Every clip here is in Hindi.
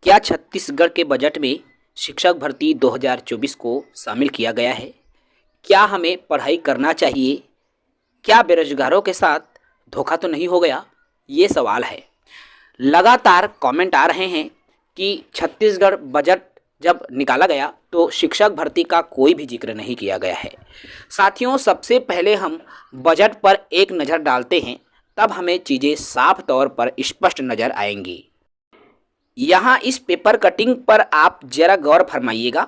क्या छत्तीसगढ़ के बजट में शिक्षक भर्ती 2024 को शामिल किया गया है? क्या हमें पढ़ाई करना चाहिए? क्या बेरोजगारों के साथ धोखा तो नहीं हो गया? ये सवाल है। लगातार कमेंट आ रहे हैं कि छत्तीसगढ़ बजट जब निकाला गया तो शिक्षक भर्ती का कोई भी जिक्र नहीं किया गया है। साथियों, सबसे पहले हम बजट पर एक नज़र डालते हैं, तब हमें चीज़ें साफ तौर पर स्पष्ट नज़र आएंगी। यहाँ इस पेपर कटिंग पर आप जरा गौर फरमाइएगा।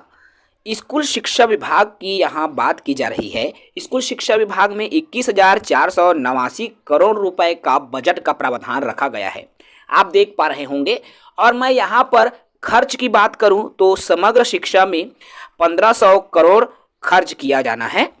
स्कूल शिक्षा विभाग की यहाँ बात की जा रही है। स्कूल शिक्षा विभाग में 21,489 करोड़ रुपए का बजट का प्रावधान रखा गया है, आप देख पा रहे होंगे। और मैं यहाँ पर खर्च की बात करूँ तो समग्र शिक्षा में 1500 करोड़ खर्च किया जाना है।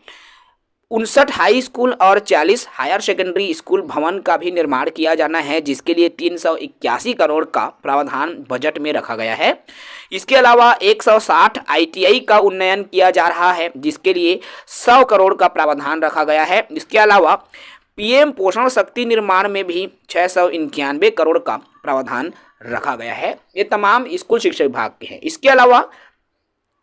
59 हाई स्कूल और 40 हायर सेकेंडरी स्कूल भवन का भी निर्माण किया जाना है, जिसके लिए 381 करोड़ का प्रावधान बजट में रखा गया है। इसके अलावा 160 आईटीआई का उन्नयन किया जा रहा है, जिसके लिए 100 करोड़ का प्रावधान रखा गया है। इसके अलावा पीएम पोषण शक्ति निर्माण में भी 691 करोड़ का प्रावधान रखा गया है। ये तमाम स्कूल शिक्षा विभाग के हैं। इसके अलावा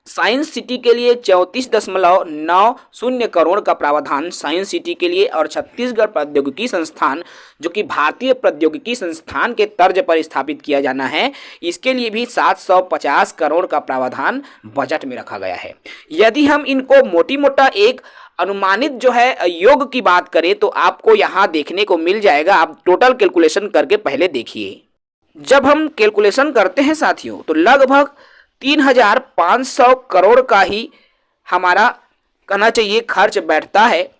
साइंस सिटी के लिए 34.90 करोड़ का प्रावधान साइंस सिटी के लिए, और छत्तीसगढ़ प्रौद्योगिकी संस्थान जो कि भारतीय प्रौद्योगिकी संस्थान के तर्ज पर स्थापित किया जाना है, इसके लिए भी 750 करोड़ का प्रावधान बजट में रखा गया है। यदि हम इनको मोटी मोटा एक अनुमानित जो है योग की बात करें तो आपको यहाँ देखने को मिल जाएगा। आप टोटल कैलकुलेशन करके पहले देखिए। जब हम कैलकुलेशन करते हैं साथियों तो लगभग 3,500 करोड़ का ही हमारा कहना चाहिए खर्च बैठता है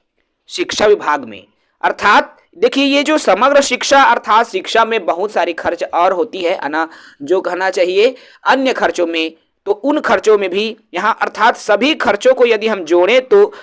शिक्षा विभाग में। अर्थात देखिए, ये जो समग्र शिक्षा अर्थात शिक्षा में बहुत सारी खर्च और होती है ना, जो कहना चाहिए अन्य खर्चों में, तो उन खर्चों में भी यहाँ अर्थात सभी खर्चों को यदि हम जोड़ें तो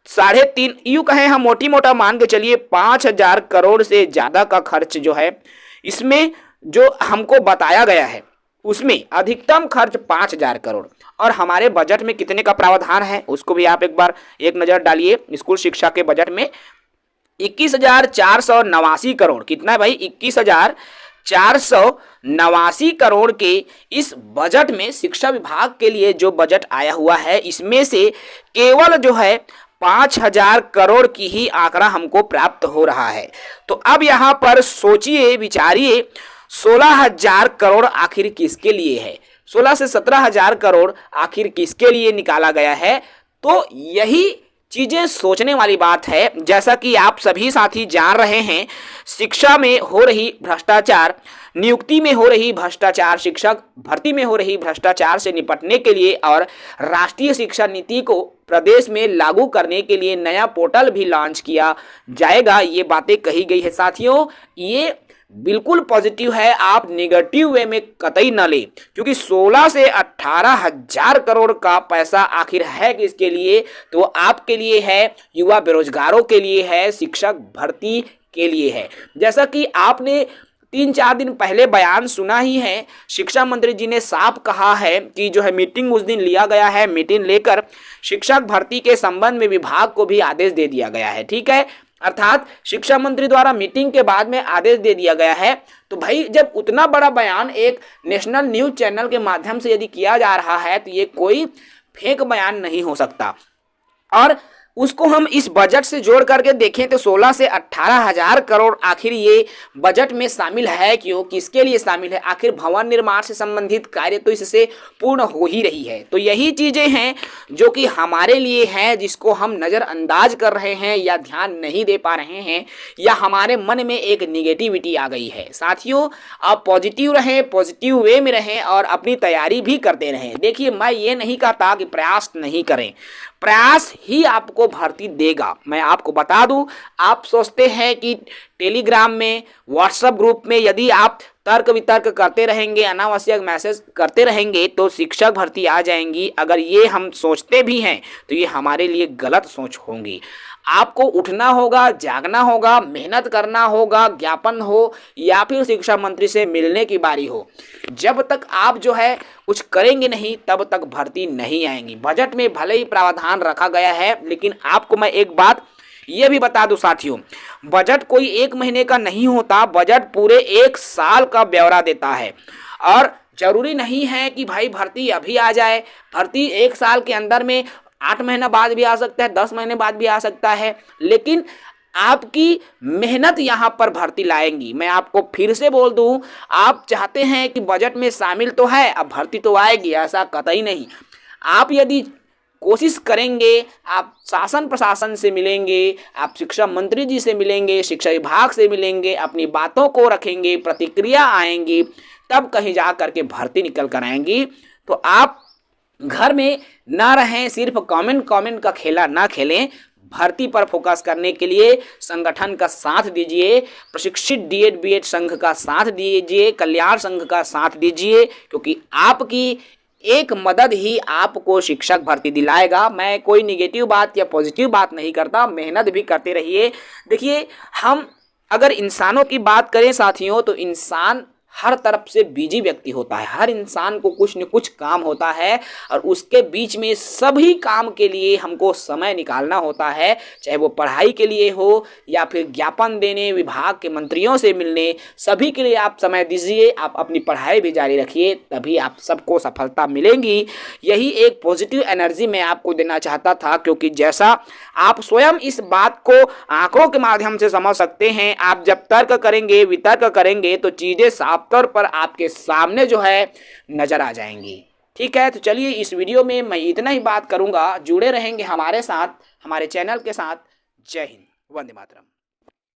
3.5 यूँ कहें हम मोटी मोटा मान के चलिए 5,000 करोड़ से ज़्यादा का खर्च जो है इसमें जो हमको बताया गया है उसमें अधिकतम खर्च 5,000 करोड़। और हमारे बजट में कितने का प्रावधान है उसको भी आप एक बार एक नज़र डालिए। स्कूल शिक्षा के बजट में 21,489 करोड़, कितना है भाई? 21,489 करोड़ के इस बजट में शिक्षा विभाग के लिए जो बजट आया हुआ है, इसमें से केवल जो है 5,000 करोड़ की ही आंकड़ा हमको प्राप्त हो रहा है। तो अब यहाँ पर सोचिए विचारिए, 16,000 करोड़ आखिर किसके लिए है? 16 से 17,000 करोड़ आखिर किसके लिए निकाला गया है? तो यही चीज़ें सोचने वाली बात है। जैसा कि आप सभी साथी जान रहे हैं, शिक्षा में हो रही भ्रष्टाचार, नियुक्ति में हो रही भ्रष्टाचार, शिक्षक भर्ती में हो रही भ्रष्टाचार से निपटने के लिए और राष्ट्रीय शिक्षा नीति को प्रदेश में लागू करने के लिए नया पोर्टल भी लॉन्च किया जाएगा। ये बातें कही गई है साथियों, ये बिल्कुल पॉजिटिव है, आप नेगेटिव वे में कतई न ले, क्योंकि 16 से 18,000 करोड़ का पैसा आखिर है किसके लिए? तो आपके लिए है, युवा बेरोजगारों के लिए है, शिक्षक भर्ती के लिए है। जैसा कि आपने 3-4 दिन पहले बयान सुना ही है, शिक्षा मंत्री जी ने साफ कहा है कि जो है मीटिंग उस दिन लिया गया है, मीटिंग लेकर शिक्षक भर्ती के संबंध में विभाग को भी आदेश दे दिया गया है। ठीक है, अर्थात शिक्षा मंत्री द्वारा मीटिंग के बाद में आदेश दे दिया गया है। तो भाई जब उतना बड़ा बयान एक नेशनल न्यूज चैनल के माध्यम से यदि किया जा रहा है तो ये कोई फेक बयान नहीं हो सकता। और उसको हम इस बजट से जोड़ करके देखें तो 16 से 18,000 करोड़ आखिर ये बजट में शामिल है। क्यों, किसके लिए शामिल है? आखिर भवन निर्माण से संबंधित कार्य तो इससे पूर्ण हो ही रही है। तो यही चीज़ें हैं जो कि हमारे लिए हैं, जिसको हम नज़रअंदाज कर रहे हैं या ध्यान नहीं दे पा रहे हैं, या हमारे मन में एक निगेटिविटी आ गई है। साथियों, आप पॉजिटिव रहें, पॉजिटिव वे में रहें और अपनी तैयारी भी करते रहें। देखिए, मैं ये नहीं कहता कि प्रयास नहीं करें, प्रयास ही आपको भर्ती देगा। मैं आपको बता दूं, आप सोचते हैं कि टेलीग्राम में, व्हाट्सएप ग्रुप में यदि आप तर्क वितर्क करते रहेंगे, अनावश्यक मैसेज करते रहेंगे तो शिक्षक भर्ती आ जाएंगी। अगर ये हम सोचते भी हैं तो ये हमारे लिए गलत सोच होंगी। आपको उठना होगा, जागना होगा, मेहनत करना होगा, ज्ञापन हो या फिर शिक्षा मंत्री से मिलने की बारी हो। जब तक आप जो है कुछ करेंगे नहीं तब तक भर्ती नहीं आएंगी। बजट में भले ही प्रावधान रखा गया है, लेकिन आपको मैं एक बात ये भी बता दूं साथियों, बजट कोई एक महीने का नहीं होता, बजट पूरे एक साल का ब्यौरा देता है। और जरूरी नहीं है कि भाई भर्ती अभी आ जाए। भर्ती 1 साल के अंदर में 8 महीना बाद भी आ सकता है, 10 महीने बाद भी आ सकता है, लेकिन आपकी मेहनत यहाँ पर भर्ती लाएंगी। मैं आपको फिर से बोल दूं, आप चाहते हैं कि बजट में शामिल तो है, अब भर्ती तो आएगी, ऐसा कतई नहीं। आप यदि कोशिश करेंगे, आप शासन प्रशासन से मिलेंगे, आप शिक्षा मंत्री जी से मिलेंगे, शिक्षा विभाग से मिलेंगे, अपनी बातों को रखेंगे, प्रतिक्रिया आएंगी, तब कहीं जा करके भर्ती निकल कर आएंगी। तो आप घर में ना रहें, सिर्फ कमेंट का खेला ना खेलें, भर्ती पर फोकस करने के लिए संगठन का साथ दीजिए, प्रशिक्षित डीएड बीएड संघ का साथ दीजिए, कल्याण संघ का साथ दीजिए, क्योंकि आपकी एक मदद ही आपको शिक्षक भर्ती दिलाएगा। मैं कोई निगेटिव बात या पॉजिटिव बात नहीं करता, मेहनत भी करते रहिए। देखिए, हम अगर इंसानों की बात करें साथियों, तो इंसान हर तरफ से बिजी व्यक्ति होता है। हर इंसान को कुछ न कुछ काम होता है और उसके बीच में सभी काम के लिए हमको समय निकालना होता है, चाहे वो पढ़ाई के लिए हो या फिर ज्ञापन देने, विभाग के मंत्रियों से मिलने, सभी के लिए आप समय दीजिए। आप अपनी पढ़ाई भी जारी रखिए, तभी आप सबको सफलता मिलेंगी। यही एक पॉजिटिव एनर्जी मैं आपको देना चाहता था, क्योंकि जैसा आप स्वयं इस बात को आंकड़ों के माध्यम से समझ सकते हैं, आप जब तर्क करेंगे, वितर्क करेंगे, तो चीज़ें साफ तौर पर आपके सामने जो है नजर आ जाएंगी। ठीक है, तो चलिए इस वीडियो में मैं इतना ही बात करूंगा। जुड़े रहेंगे हमारे साथ, हमारे चैनल के साथ। जय हिंद, वंदे मातरम।